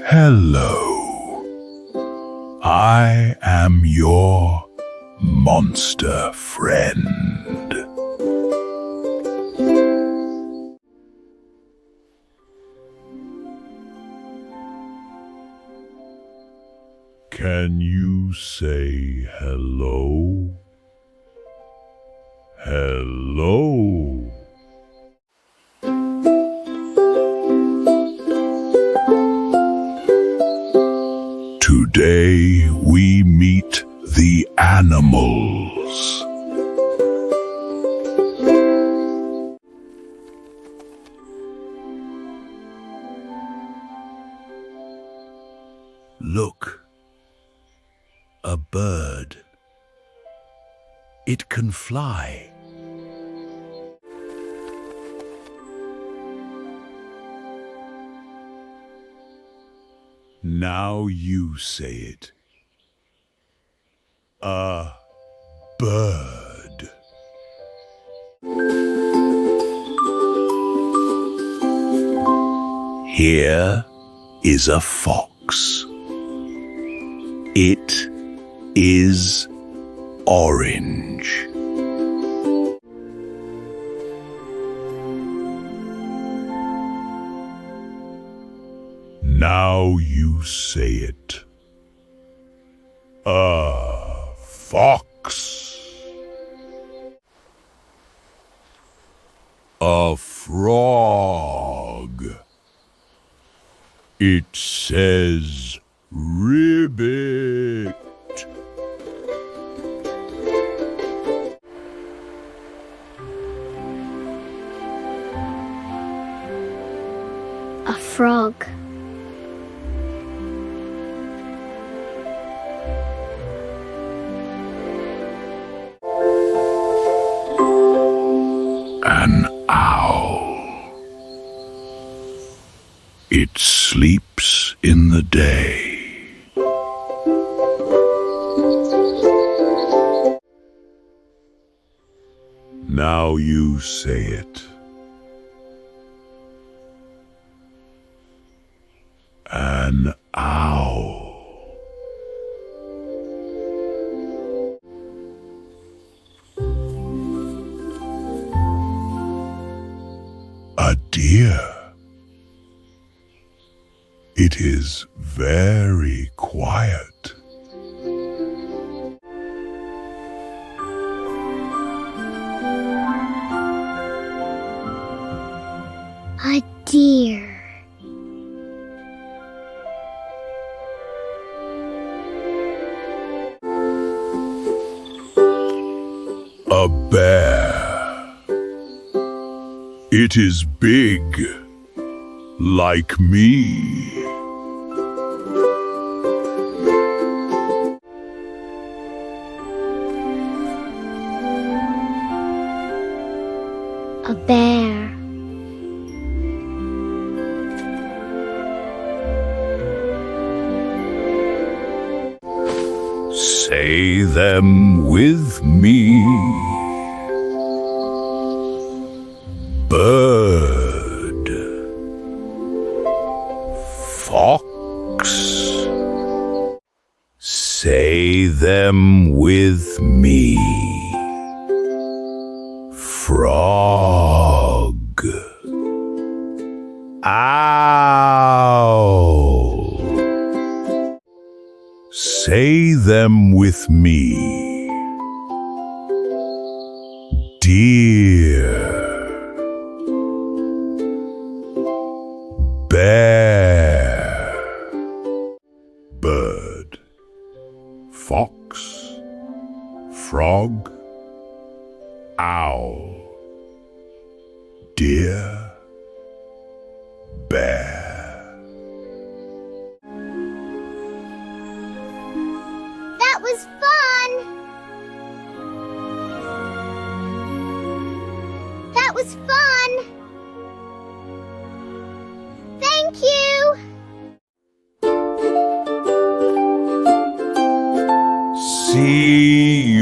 Hello. I am your monster friend. Can you say hello? Hello. Today we meet the animals. Look, a bird. It can fly. Now you say it. A bird. Here is a fox. It is orange. Now you say it. A fox. A frog. It says ribbit. A frog. An owl. It sleeps in the day. Now you say it. An owl. A deer. It is very quiet. A deer. A bear. It is big, like me. A bear. Say them with me. Bird. Fox. Say them with me. Frog. Owl. Say them with me. Deer. Bear. Bird. Fox. Frog. Owl. Deer. Bear. That was fun! That was fun! Thank you! See